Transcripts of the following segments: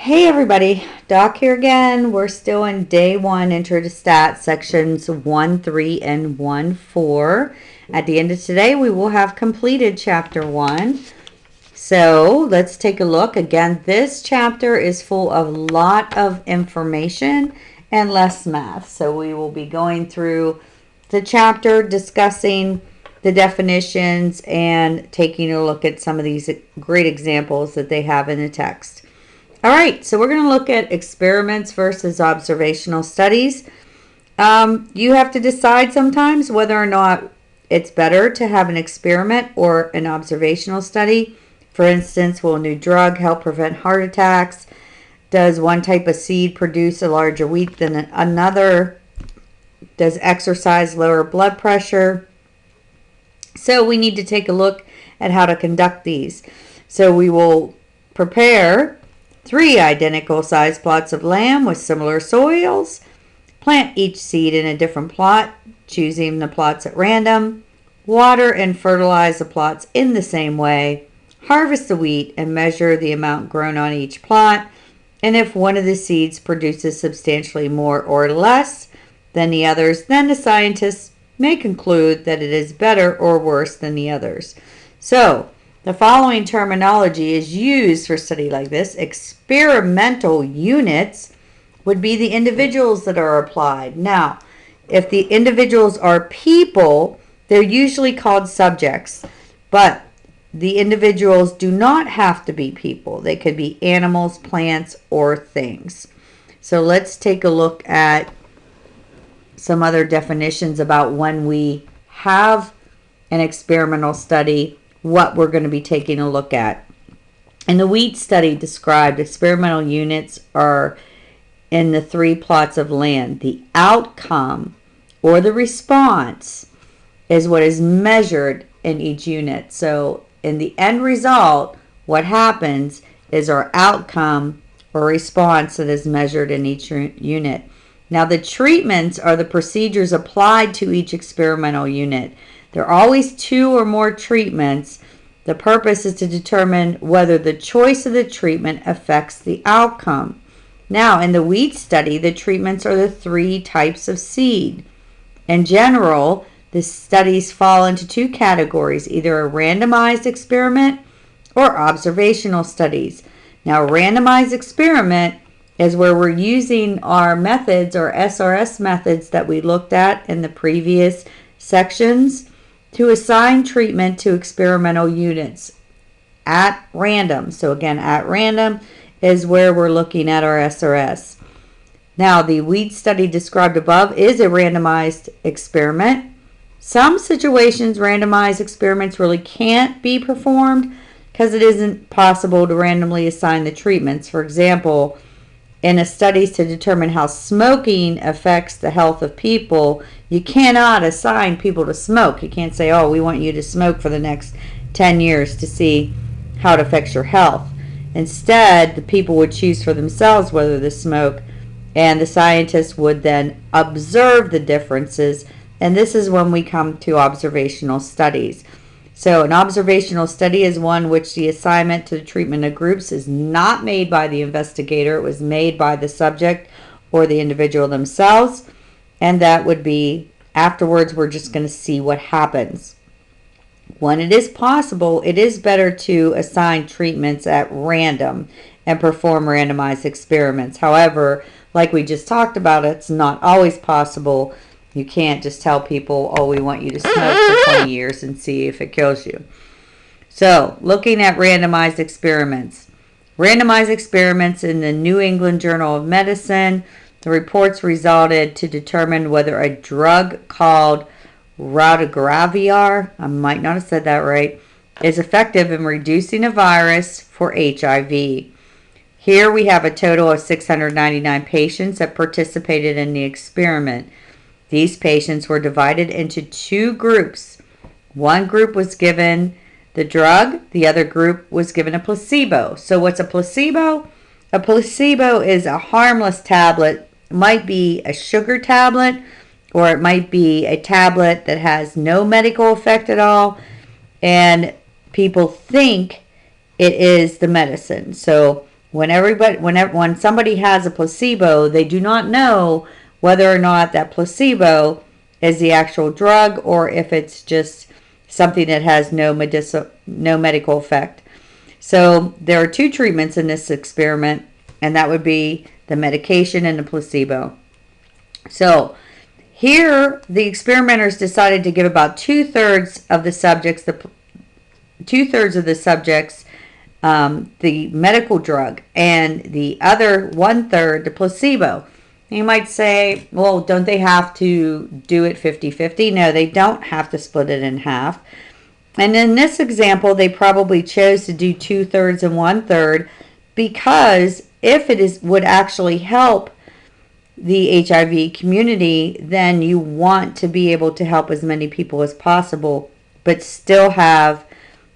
Hey everybody, Doc here again. We're still in day one, Intro to Stats, sections 1, 3, and 1, 4. At the end of today, we will have completed chapter 1. So let's take a look. Again, this chapter is full of a lot of information and less math. So we will be going through the chapter, discussing the definitions, and taking a look at some of these great examples that they have in the text. All right, so we're going to look at experiments versus observational studies. You have to decide sometimes whether or not it's better to have an experiment or an observational study. For instance, will a new drug help prevent heart attacks? Does one type of seed produce a larger wheat than another? Does exercise lower blood pressure? So we need to take a look at how to conduct these. So we will prepare 3 identical sized plots of land with similar soils. Plant each seed in a different plot, choosing the plots at random. Water and fertilize the plots in the same way. Harvest the wheat and measure the amount grown on each plot. And if one of the seeds produces substantially more or less than the others, then the scientists may conclude that it is better or worse than the others. So, the following terminology is used for a study like this. Experimental units would be the individuals that are applied. Now, if the individuals are people, they're usually called subjects. But the individuals do not have to be people. They could be animals, plants, or things. So let's take a look at some other definitions about when we have an experimental study, what we're going to be taking a look at. In the wheat study described, experimental units are in the 3 plots of land. The outcome or the response is what is measured in each unit. So in the end result, what happens is our outcome or response that is measured in each unit. Now the treatments are the procedures applied to each experimental unit. There are always 2 or more treatments. The purpose is to determine whether the choice of the treatment affects the outcome. Now, in the wheat study, the treatments are the 3 types of seed. In general, the studies fall into 2 categories, either a randomized experiment or observational studies. Now, a randomized experiment is where we're using our methods or SRS methods that we looked at in the previous sections to assign treatment to experimental units at random. So again, at random is where we're looking at our SRS. Now, the wheat study described above is a randomized experiment. Some situations, randomized experiments really can't be performed because it isn't possible to randomly assign the treatments. For example, in a studies to determine how smoking affects the health of people, you cannot assign people to smoke. You can't say, oh, we want you to smoke for the next 10 years to see how it affects your health. Instead, the people would choose for themselves whether to smoke, and the scientists would then observe the differences, and this is when we come to observational studies. So an observational study is one which the assignment to the treatment of groups is not made by the investigator. It was made by the subject or the individual themselves. And that would be, afterwards, we're just going to see what happens. When it is possible, it is better to assign treatments at random and perform randomized experiments. However, like we just talked about, it's not always possible. You can't just tell people, oh, we want you to smoke for 20 years and see if it kills you. So, looking at randomized experiments. Randomized experiments in the New England Journal of Medicine, the reports resulted to determine whether a drug called raltegravir, I might not have said that right, is effective in reducing a virus for HIV. Here we have a total of 699 patients that participated in the experiment. These patients were divided into 2 groups. One group was given the drug, the other group was given a placebo. So what's a placebo? A placebo is a harmless tablet. It might be a sugar tablet, or it might be a tablet that has no medical effect at all, and people think it is the medicine. So when somebody has a placebo, they do not know whether or not that placebo is the actual drug or if it's just something that has no medical effect. So there are two treatments in this experiment, and that would be the medication and the placebo. So here, the experimenters decided to give about two-thirds of the subjects the medical drug, and the other one-third the placebo. You might say, well, don't they have to do it 50-50? No, they don't have to split it in half. And in this example, they probably chose to do two-thirds and one-third because if it would actually help the HIV community, then you want to be able to help as many people as possible, but still have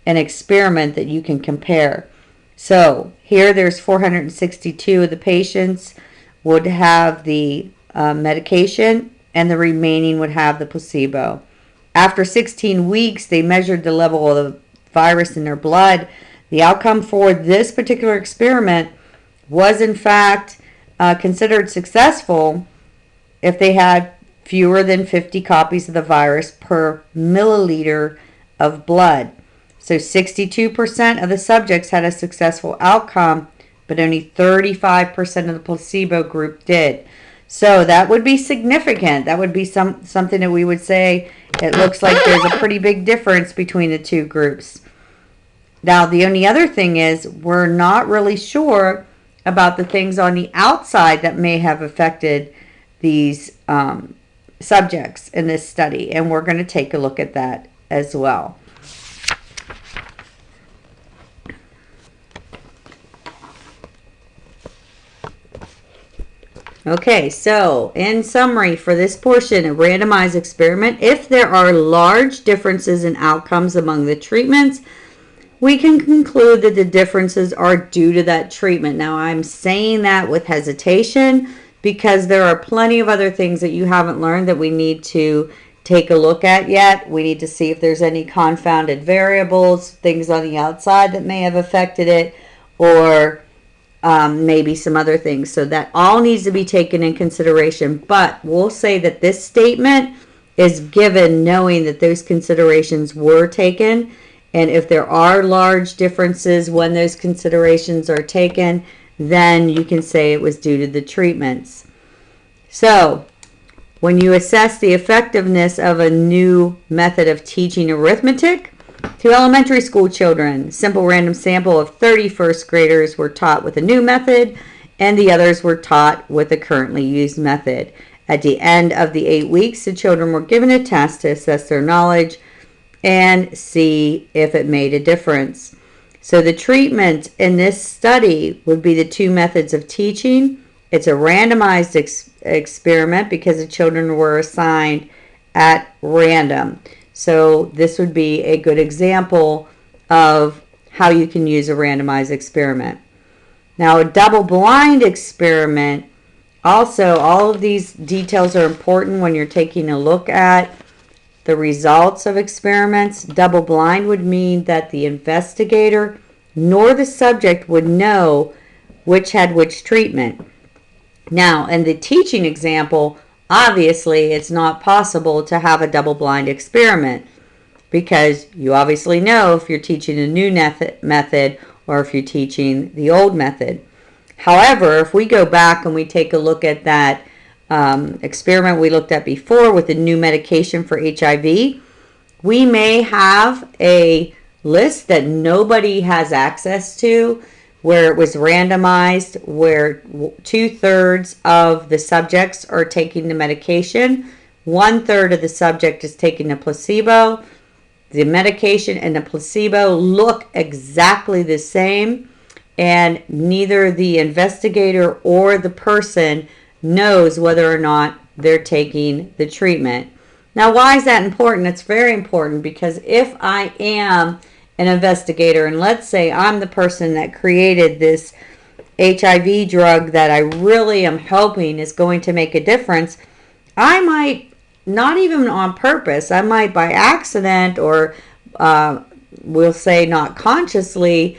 an experiment that you can compare. So here there's 462 of the patients would have the medication, and the remaining would have the placebo. After 16 weeks, they measured the level of the virus in their blood. The outcome for this particular experiment was, in fact, considered successful if they had fewer than 50 copies of the virus per milliliter of blood. So 62% of the subjects had a successful outcome, but only 35% of the placebo group did. So that would be significant. That would be something that we would say it looks like there's a pretty big difference between the two groups. Now, the only other thing is we're not really sure about the things on the outside that may have affected these subjects in this study, and we're going to take a look at that as well. Okay, so in summary for this portion, a randomized experiment, if there are large differences in outcomes among the treatments, we can conclude that the differences are due to that treatment. Now, I'm saying that with hesitation because there are plenty of other things that you haven't learned that we need to take a look at yet. We need to see if there's any confounded variables, things on the outside that may have affected it, or maybe some other things. So that all needs to be taken in consideration. But we'll say that this statement is given knowing that those considerations were taken. And if there are large differences when those considerations are taken, then you can say it was due to the treatments. So when you assess the effectiveness of a new method of teaching arithmetic to elementary school children, simple random sample of 30 first graders were taught with a new method, and the others were taught with the currently used method. At the end of the 8 weeks, the children were given a test to assess their knowledge and see if it made a difference. So the treatment in this study would be the two methods of teaching. It's a randomized experiment because the children were assigned at random. So this would be a good example of how you can use a randomized experiment. Now, a double-blind experiment, also all of these details are important when you're taking a look at the results of experiments. Double-blind would mean that the investigator nor the subject would know which had which treatment. Now, in the teaching example, obviously it's not possible to have a double-blind experiment because you obviously know if you're teaching a new method or if you're teaching the old method. However, if we go back and we take a look at that experiment we looked at before with the new medication for HIV, we may have a list that nobody has access to where it was randomized, where 2/3 of the subjects are taking the medication, 1/3 of the subject is taking the placebo. The medication and the placebo look exactly the same, and neither the investigator or the person knows whether or not they're taking the treatment. Now, why is that important? It's very important because if I am an investigator, and let's say I'm the person that created this HIV drug that I really am hoping is going to make a difference, I might, not even on purpose, I might by accident or we'll say not consciously,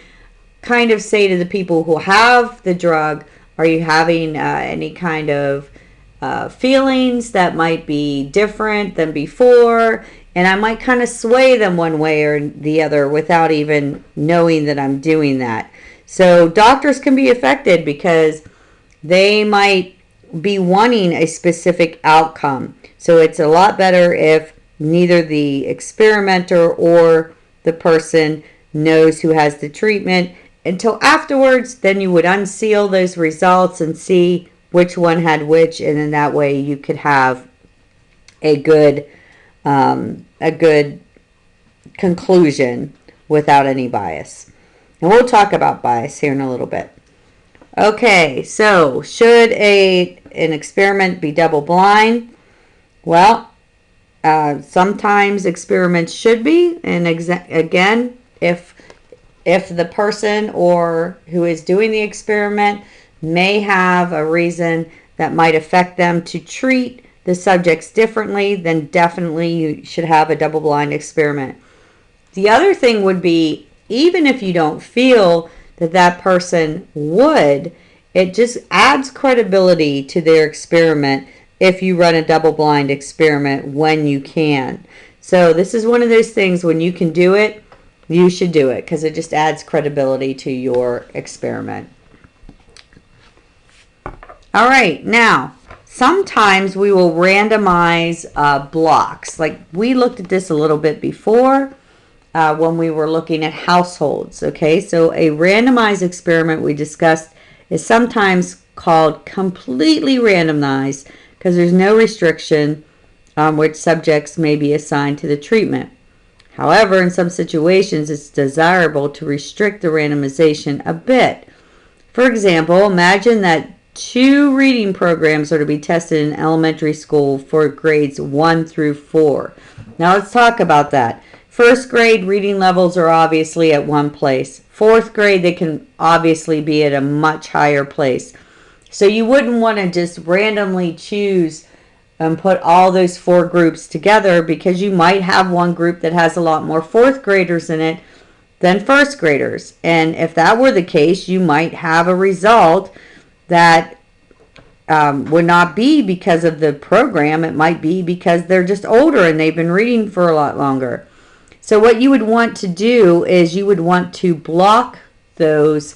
kind of say to the people who have the drug, are you having any kind of feelings that might be different than before? And I might kind of sway them one way or the other without even knowing that I'm doing that. So doctors can be affected because they might be wanting a specific outcome. So it's a lot better if neither the experimenter or the person knows who has the treatment until afterwards. Then you would unseal those results and see which one had which, and in that way you could have a good conclusion without any bias. And we'll talk about bias here in a little bit. Okay, so should an experiment be double blind? Well, sometimes experiments should be, and again, if the person or who is doing the experiment may have a reason that might affect them to treat the subjects differently, then definitely you should have a double-blind experiment. The other thing would be, even if you don't feel that person would, it just adds credibility to their experiment if you run a double-blind experiment when you can. So this is one of those things, when you can do it, you should do it, because it just adds credibility to your experiment. All right, now, sometimes we will randomize blocks. Like we looked at this a little bit before when we were looking at households. Okay, so a randomized experiment we discussed is sometimes called completely randomized because there's no restriction on which subjects may be assigned to the treatment. However, in some situations, it's desirable to restrict the randomization a bit. For example, imagine that 2 reading programs are to be tested in elementary school for grades 1 through 4. Now let's talk about that. First grade reading levels are obviously at one place. 4th grade, they can obviously be at a much higher place. So you wouldn't want to just randomly choose and put all those 4 groups together, because you might have one group that has a lot more 4th graders in it than 1st graders. And if that were the case, you might have a result that would not be because of the program. It might be because they're just older and they've been reading for a lot longer. So what you would want to do is you would want to block those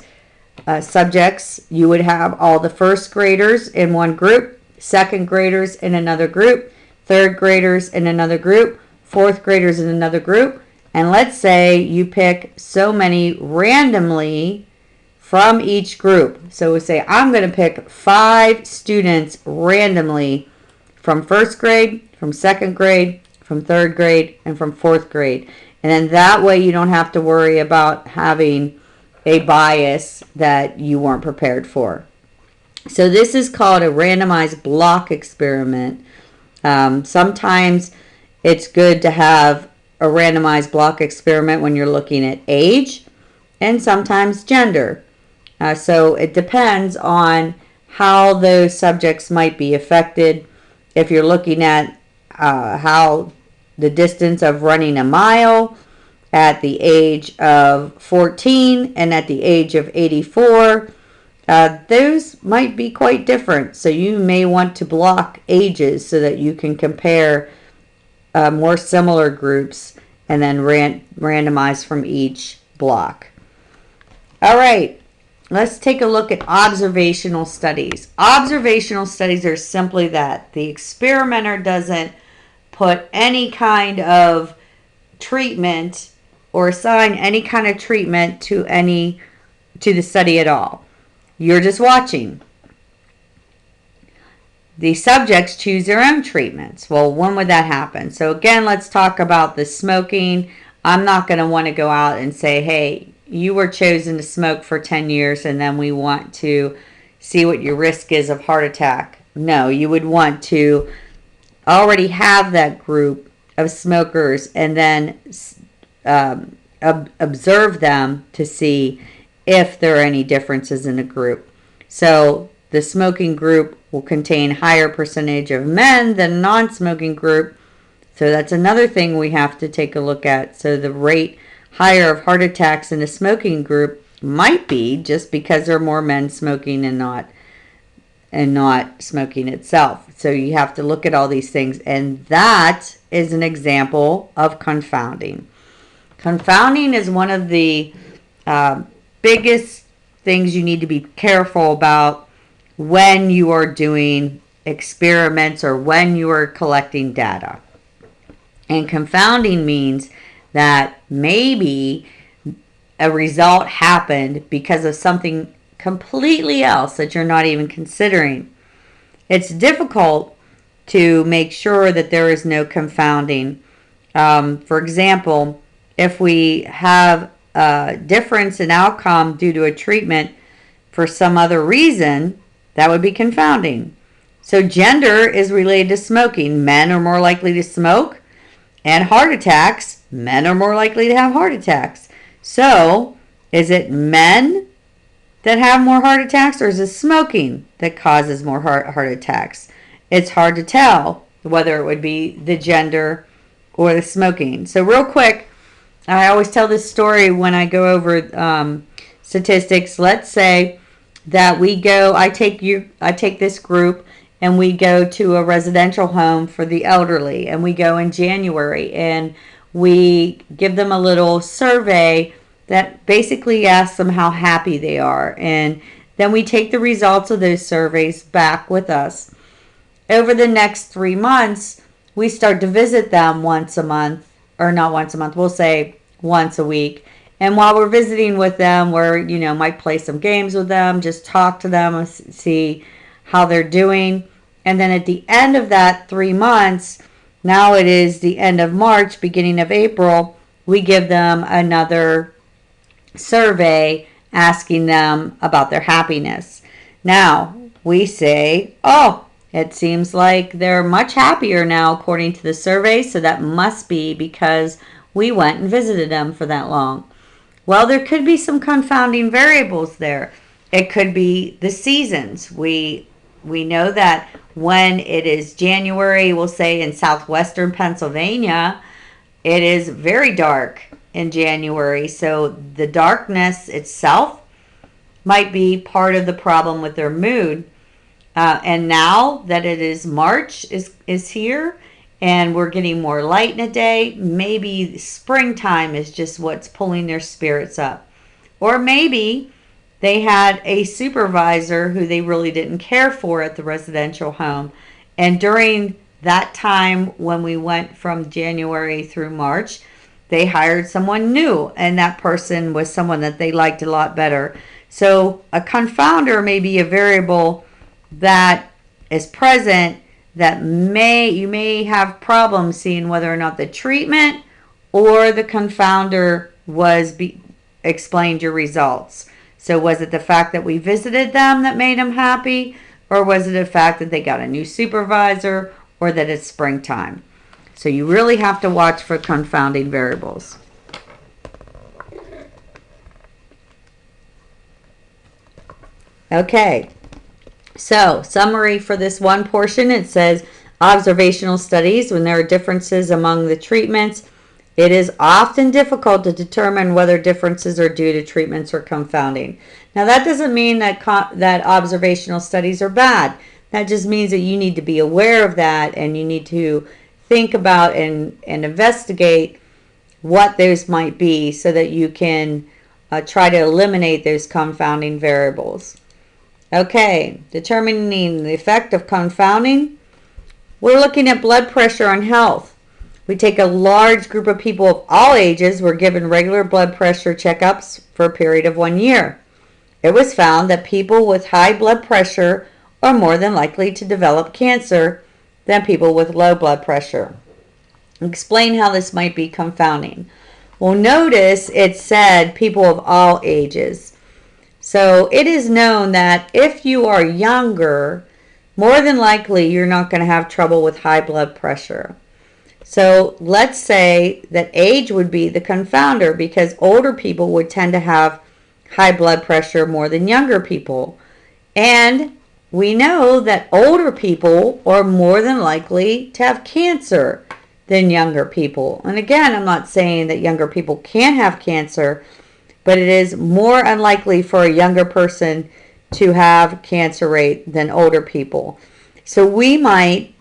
subjects. You would have all the 1st graders in one group, 2nd graders in another group, 3rd graders in another group, 4th graders in another group. And let's say you pick so many randomly from each group. So we say, I'm going to pick 5 students randomly from 1st grade, from 2nd grade, from 3rd grade, and from 4th grade. And then that way you don't have to worry about having a bias that you weren't prepared for. So this is called a randomized block experiment. Sometimes it's good to have a randomized block experiment when you're looking at age, and sometimes gender. So it depends on how those subjects might be affected. If you're looking at how the distance of running a mile at the age of 14 and at the age of 84, those might be quite different. So you may want to block ages so that you can compare more similar groups and then randomize from each block. All right. Let's take a look at observational studies. Observational studies are simply that. The experimenter doesn't put any kind of treatment or assign any kind of treatment to the study at all. You're just watching. The subjects choose their own treatments. Well, when would that happen? So again, let's talk about the smoking. I'm not going to want to go out and say, hey, you were chosen to smoke for 10 years and then we want to see what your risk is of heart attack. No, you would want to already have that group of smokers and then observe them to see if there are any differences in the group. So the smoking group will contain higher percentage of men than non-smoking group. So that's another thing we have to take a look at. So the rate higher of heart attacks in the smoking group might be just because there are more men smoking and not smoking itself. So you have to look at all these things, and that is an example of confounding. Confounding is one of the biggest things you need to be careful about when you are doing experiments or when you are collecting data. And confounding means that maybe a result happened because of something completely else that you're not even considering. It's difficult to make sure that there is no confounding. For example, if we have a difference in outcome due to a treatment for some other reason, that would be confounding. So gender is related to smoking. Men are more likely to smoke, and heart attacks, men are more likely to have heart attacks. So is it men that have more heart attacks, or is it smoking that causes more heart attacks? It's hard to tell whether it would be the gender or the smoking. So real quick, I always tell this story when I go over statistics. Let's say that I take this group and we go to a residential home for the elderly, and we go in January, and we give them a little survey that basically asks them how happy they are, and then we take the results of those surveys back with us. Over the next 3 months, we start to visit them once a month, or not once a month, we'll say once a week. And while we're visiting with them, we're, might play some games with them, just talk to them and see how they're doing. And then at the end of that 3 months, now it is the end of March, beginning of April, we give them another survey asking them about their happiness. Now, we say, oh, it seems like they're much happier now according to the survey, so that must be because we went and visited them for that long. Well, there could be some confounding variables there. It could be the seasons. We know that when it is January, we'll say in southwestern Pennsylvania, it is very dark in January. So the darkness itself might be part of the problem with their mood. And now that it is March is here and we're getting more light in a day, maybe springtime is just what's pulling their spirits up. Or maybe they had a supervisor who they really didn't care for at the residential home. And during that time when we went from January through March, they hired someone new, and that person was someone that they liked a lot better. So a confounder may be a variable that is present that you may have problems seeing whether or not the treatment or the confounder explained your results. So was it the fact that we visited them that made them happy, or was it the fact that they got a new supervisor, or that it's springtime? So you really have to watch for confounding variables. Okay, so summary for this one portion, it says observational studies, when there are differences among the treatments, it is often difficult to determine whether differences are due to treatments or confounding. Now that doesn't mean that observational studies are bad. That just means that you need to be aware of that, and you need to think about and investigate what those might be so that you can try to eliminate those confounding variables. Okay, determining the effect of confounding. We're looking at blood pressure on health. We take a large group of people of all ages were given regular blood pressure checkups for a period of 1 year. It was found that people with high blood pressure are more than likely to develop cancer than people with low blood pressure. Explain how this might be confounding. Well, notice it said people of all ages. So it is known that if you are younger, more than likely you're not going to have trouble with high blood pressure. So let's say that age would be the confounder, because older people would tend to have high blood pressure more than younger people. And we know that older people are more than likely to have cancer than younger people. And again, I'm not saying that younger people can't have cancer, but it is more unlikely for a younger person to have cancer rate than older people. So we might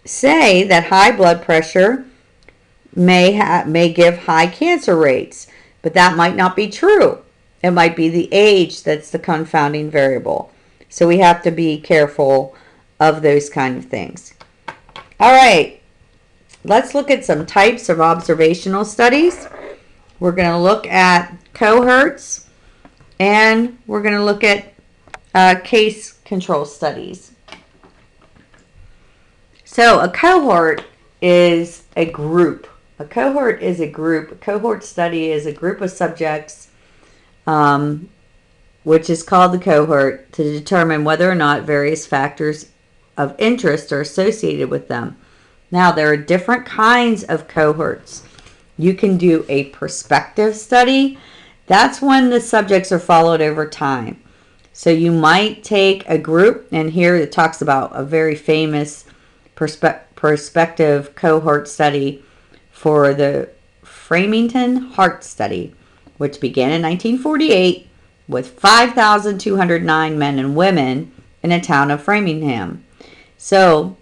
say that high blood pressure may give high cancer rates, but that might not be true. It might be the age that's the confounding variable. So we have to be careful of those kind of things. All right, let's look at some types of observational studies. We're going to look at cohorts, and we're going to look at case control studies. So a cohort is a group. A cohort is a group. A cohort study is a group of subjects, which is called the cohort, to determine whether or not various factors of interest are associated with them. Now, there are different kinds of cohorts. You can do a prospective study. That's when the subjects are followed over time. So you might take a group, and here it talks about a very famous prospective cohort study for the Framingham Heart Study, which began in 1948 with 5,209 men and women in a town of Framingham. So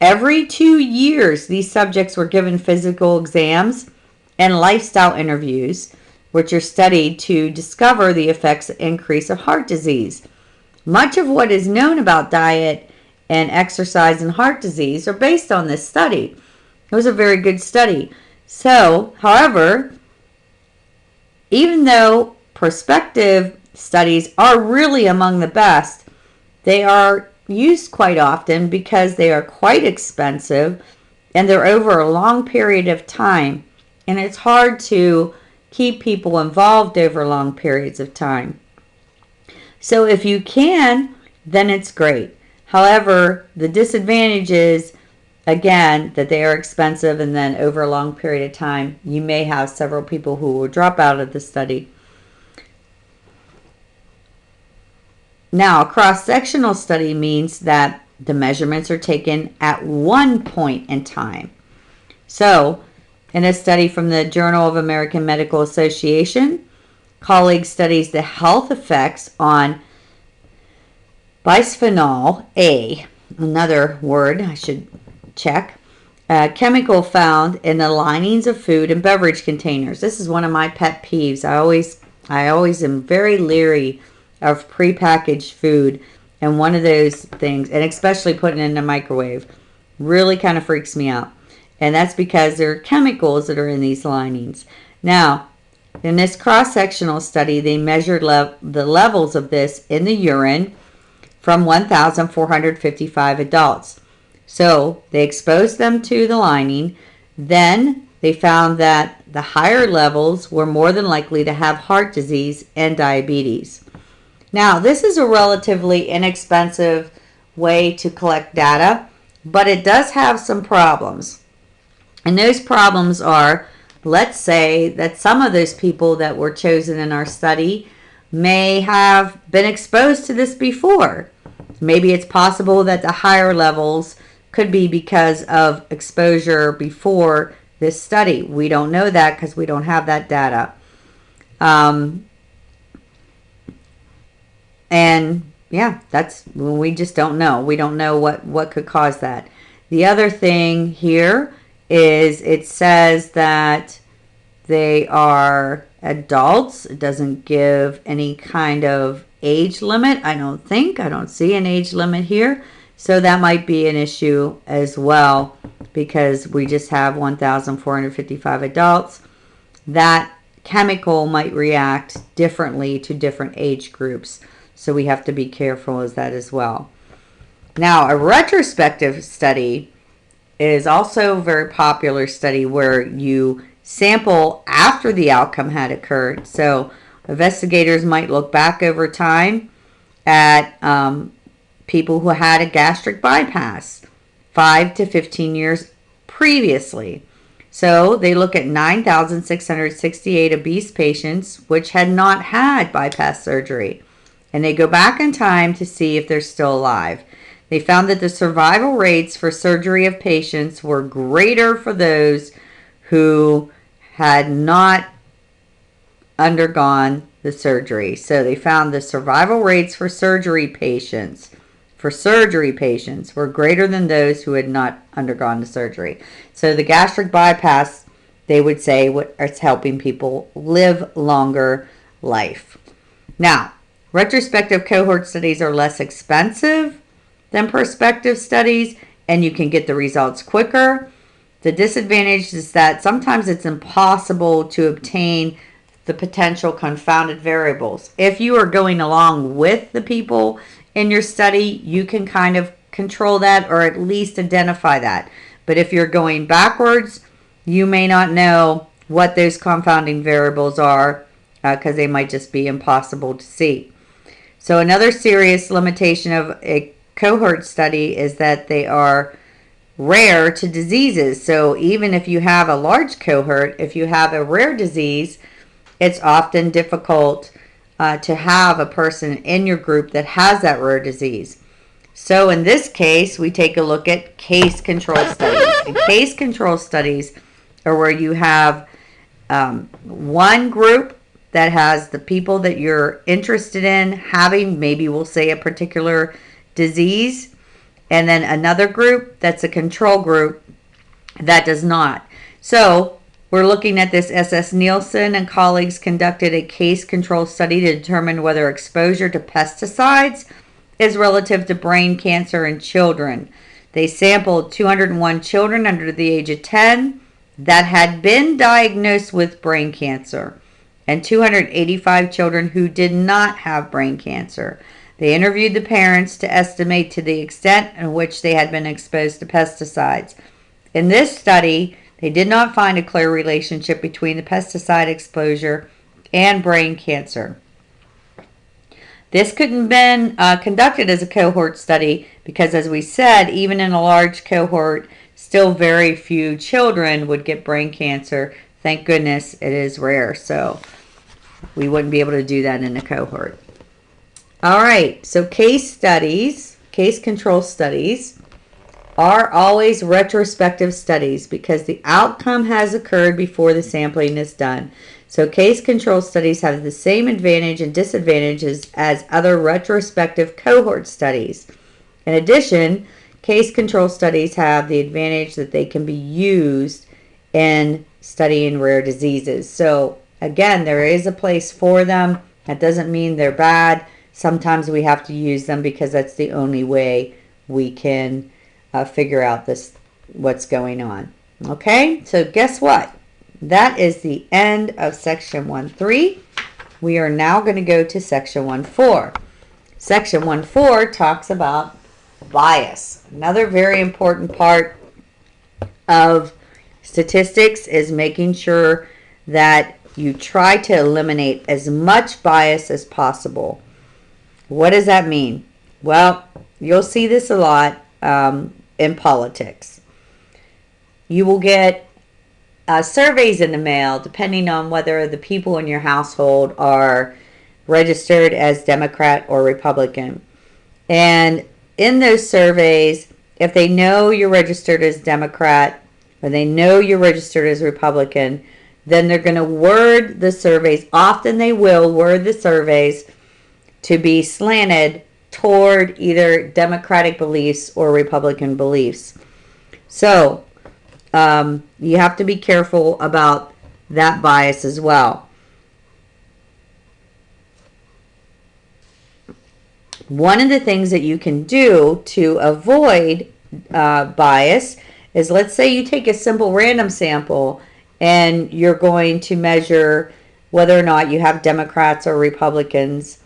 every 2 years, these subjects were given physical exams and lifestyle interviews, which are studied to discover the effects of increase of heart disease. Much of what is known about diet and exercise and heart disease are based on this study. It was a very good study. So, however, even though prospective studies are really among the best, they are used quite often because they are quite expensive and they're over a long period of time, and it's hard to keep people involved over long periods of time. So if you can, then it's great. However, the disadvantage is, again, that they are expensive, and then over a long period of time, you may have several people who will drop out of the study. Now, a cross-sectional study means that the measurements are taken at one point in time. So, in a study from the Journal of American Medical Association, colleagues studies the health effects on bisphenol A, another word I should check, a chemical found in the linings of food and beverage containers. This is one of my pet peeves. I always am very leery of prepackaged food, and one of those things, and especially putting it in the microwave, really kind of freaks me out. And that's because there are chemicals that are in these linings. Now, in this cross-sectional study, they measured the levels of this in the urine from 1,455 adults. So they exposed them to the lining. Then they found that the higher levels were more than likely to have heart disease and diabetes. Now, this is a relatively inexpensive way to collect data, but it does have some problems. And those problems are, let's say that some of those people that were chosen in our study may have been exposed to this before. Maybe it's possible that the higher levels could be because of exposure before this study. We don't know that because we don't have that data. And yeah, we just don't know. We don't know what could cause that. The other thing here is it says that they are adults. It doesn't give any kind of age limit. I don't see an age limit here. So that might be an issue as well, because we just have 1,455 adults. That chemical might react differently to different age groups. So we have to be careful as that as well. Now, a retrospective study is also a very popular study where you sample after the outcome had occurred. So investigators might look back over time at people who had a gastric bypass 5 to 15 years previously. So they look at 9,668 obese patients which had not had bypass surgery. And they go back in time to see if they're still alive. They found that the survival rates for surgery of patients were greater for those who had not undergone the surgery. So they found the survival rates for surgery patients were greater than those who had not undergone the surgery. So the gastric bypass, they would say, is helping people live longer life. Now, retrospective cohort studies are less expensive than prospective studies, and you can get the results quicker. The disadvantage is that sometimes it's impossible to obtain the potential confounded variables. If you are going along with the people in your study, you can kind of control that or at least identify that. But if you're going backwards, you may not know what those confounding variables are because they might just be impossible to see. So another serious limitation of a cohort study is that they are rare to diseases. So even if you have a large cohort, if you have a rare disease, it's often difficult to have a person in your group that has that rare disease. So in this case, we take a look at case control studies. And case control studies are where you have one group that has the people that you're interested in having, maybe we'll say a particular disease, and then another group that's a control group that does not. So we're looking at this. S.S. Nielsen and colleagues conducted a case control study to determine whether exposure to pesticides is relative to brain cancer in children. They sampled 201 children under the age of 10 that had been diagnosed with brain cancer and 285 children who did not have brain cancer. They interviewed the parents to estimate to the extent in which they had been exposed to pesticides. In this study, they did not find a clear relationship between the pesticide exposure and brain cancer. This couldn't have been conducted as a cohort study because, as we said, even in a large cohort, still very few children would get brain cancer. Thank goodness it is rare, so we wouldn't be able to do that in a cohort. All right, so case control studies, are always retrospective studies because the outcome has occurred before the sampling is done. So case control studies have the same advantage and disadvantages as other retrospective cohort studies. In addition, case control studies have the advantage that they can be used in studying rare diseases. So again, there is a place for them. That doesn't mean they're bad. Sometimes we have to use them because that's the only way we can figure out what's going on. Okay, so guess what? That is the end of section 1.3. We are now going to go to section 1.4. Section 1.4 talks about bias. Another very important part of statistics is making sure that you try to eliminate as much bias as possible. What does that mean? Well, you'll see this a lot in politics. You will get surveys in the mail depending on whether the people in your household are registered as Democrat or Republican. And in those surveys, if they know you're registered as Democrat or they know you're registered as Republican, then they're going to word the surveys. Often they will word the surveys to be slanted toward either Democratic beliefs or Republican beliefs. So you have to be careful about that bias as well. One of the things that you can do to avoid bias is, let's say you take a simple random sample and you're going to measure whether or not you have Democrats or Republicans.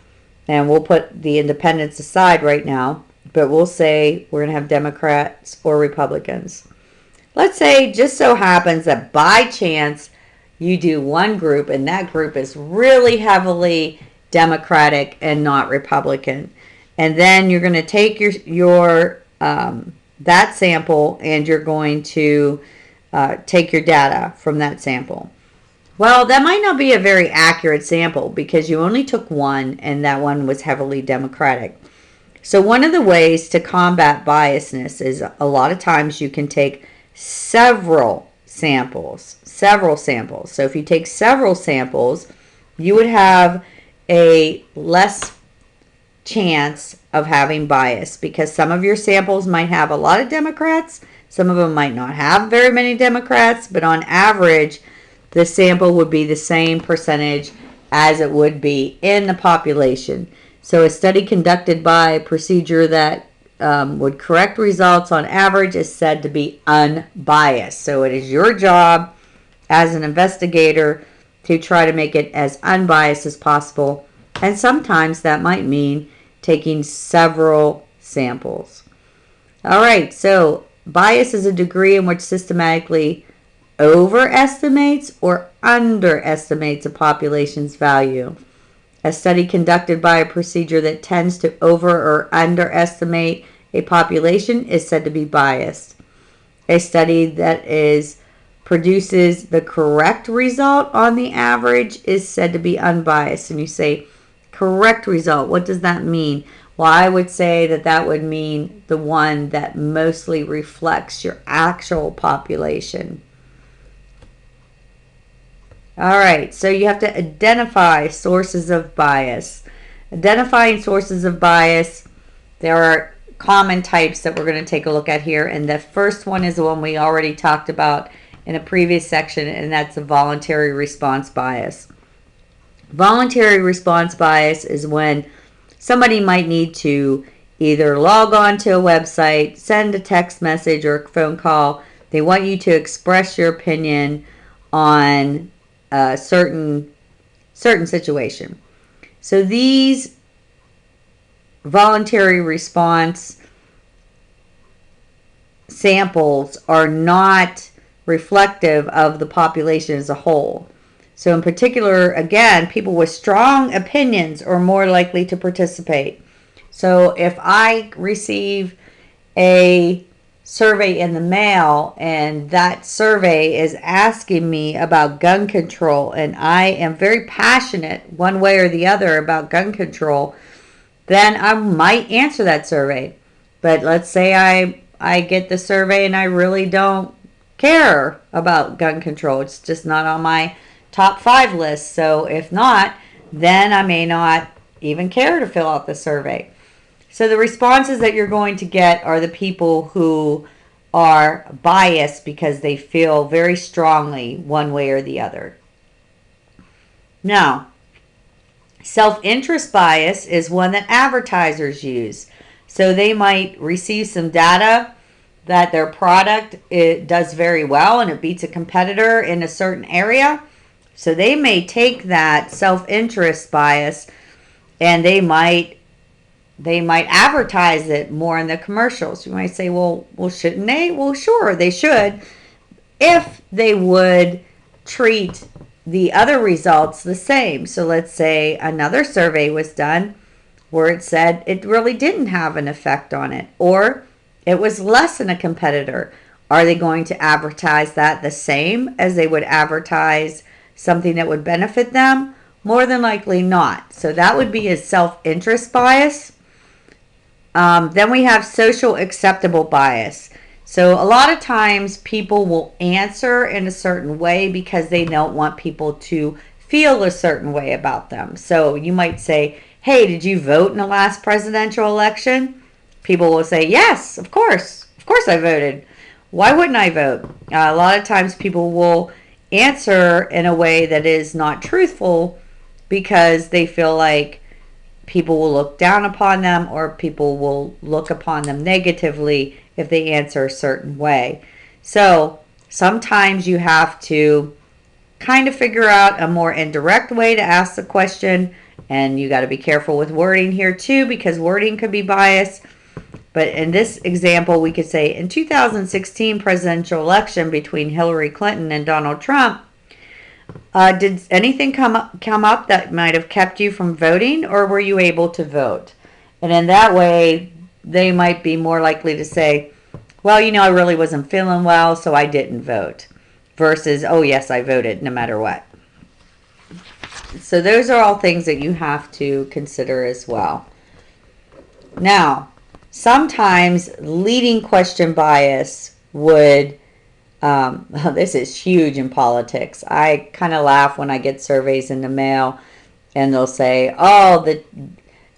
And we'll put the independents aside right now, but we'll say we're going to have Democrats or Republicans. Let's say just so happens that by chance you do one group and that group is really heavily Democratic and not Republican. And then you're going to take your that sample and you're going to take your data from that sample. Well, that might not be a very accurate sample because you only took one and that one was heavily Democratic. So one of the ways to combat biasness is a lot of times you can take several samples. So if you take several samples you would have a less chance of having bias, because some of your samples might have a lot of Democrats, some of them might not have very many Democrats, but on average, the sample would be the same percentage as it would be in the population. So a study conducted by a procedure that would correct results on average is said to be unbiased. So it is your job as an investigator to try to make it as unbiased as possible. And sometimes that might mean taking several samples. All right, so bias is a degree in which systematically overestimates or underestimates a population's value. A study conducted by a procedure that tends to over or underestimate a population is said to be biased. A study that produces the correct result on the average is said to be unbiased. And you say, correct result, what does that mean? Well, I would say that would mean the one that mostly reflects your actual population. All right, so you have to identify sources of bias. Identifying sources of bias, there are common types that we're going to take a look at here. And the first one is the one we already talked about in a previous section, and that's the voluntary response bias. Voluntary response bias is when somebody might need to either log on to a website, send a text message or a phone call. They want you to express your opinion on a certain situation. So these voluntary response samples are not reflective of the population as a whole. So in particular, again, people with strong opinions are more likely to participate. So if I receive a survey in the mail and that survey is asking me about gun control and I am very passionate one way or the other about gun control, then I might answer that survey. But let's say I get the survey and I really don't care about gun control. It's just not on my top 5 list. So if not, then I may not even care to fill out the survey. So the responses that you're going to get are the people who are biased because they feel very strongly one way or the other. Now, self-interest bias is one that advertisers use. So they might receive some data that their product does very well and it beats a competitor in a certain area. So they may take that self-interest bias and they might advertise it more in the commercials. You might say, well, shouldn't they? Well, sure, they should, if they would treat the other results the same. So let's say another survey was done where it said it really didn't have an effect on it, or it was less than a competitor. Are they going to advertise that the same as they would advertise something that would benefit them? More than likely not. So that would be a self-interest bias. Then we have social acceptable bias. So a lot of times people will answer in a certain way because they don't want people to feel a certain way about them. So you might say, hey, did you vote in the last presidential election? People will say, yes, of course I voted. Why wouldn't I vote? A lot of times people will answer in a way that is not truthful because they feel like people will look down upon them or people will look upon them negatively if they answer a certain way. So sometimes you have to kind of figure out a more indirect way to ask the question, and you got to be careful with wording here too, because wording could be biased. But in this example, we could say in 2016 presidential election between Hillary Clinton and Donald Trump, did anything come up that might have kept you from voting, or were you able to vote? And in that way, they might be more likely to say, well, I really wasn't feeling well, so I didn't vote. Versus, oh, yes, I voted no matter what. So those are all things that you have to consider as well. Now, sometimes leading question bias would This is huge in politics. I kind of laugh when I get surveys in the mail and they'll say, oh,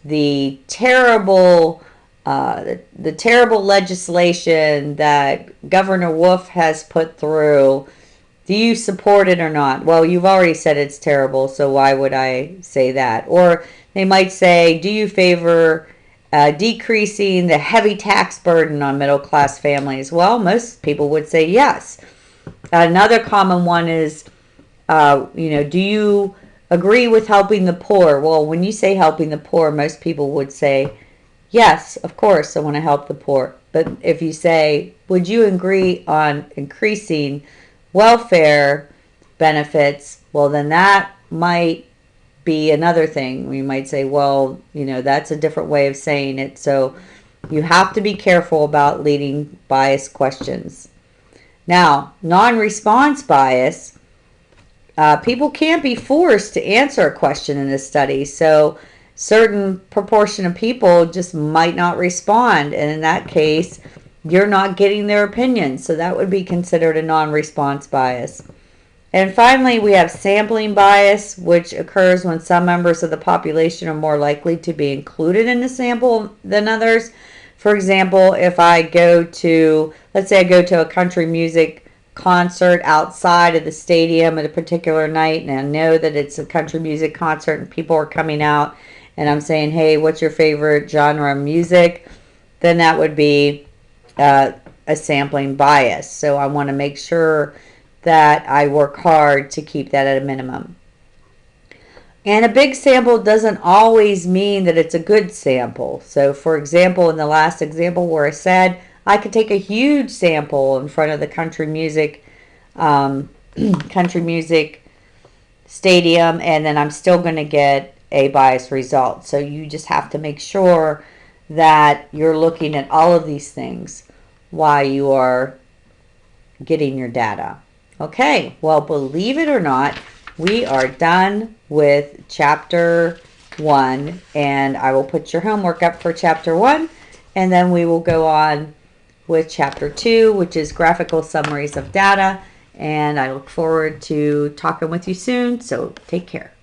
the terrible the terrible legislation that Governor Wolf has put through. Do you support it or not? Well, you've already said it's terrible, so why would I say that? Or they might say, do you favor decreasing the heavy tax burden on middle class families? Well, most people would say yes. Another common one is, do you agree with helping the poor? Well, when you say helping the poor, most people would say, yes, of course, I want to help the poor. But if you say, would you agree on increasing welfare benefits? Well, then that might be another thing. We might say, well, that's a different way of saying it. So you have to be careful about leading biased questions. Now, non-response bias, people can't be forced to answer a question in this study. So certain proportion of people just might not respond. And in that case, you're not getting their opinion. So that would be considered a non-response bias. And finally, we have sampling bias, which occurs when some members of the population are more likely to be included in the sample than others. For example, if I go to, let's say I go to a country music concert outside of the stadium at a particular night, and I know that it's a country music concert and people are coming out, and I'm saying, hey, what's your favorite genre of music? Then that would be a sampling bias. So I want to make sure that I work hard to keep that at a minimum. And a big sample doesn't always mean that it's a good sample. So for example, in the last example where I said I could take a huge sample in front of the country music stadium, and then I'm still going to get a biased result. So you just have to make sure that you're looking at all of these things while you are getting your data. Okay, well, believe it or not, we are done with chapter 1, and I will put your homework up for chapter 1, and then we will go on with chapter 2, which is graphical summaries of data, and I look forward to talking with you soon, so take care.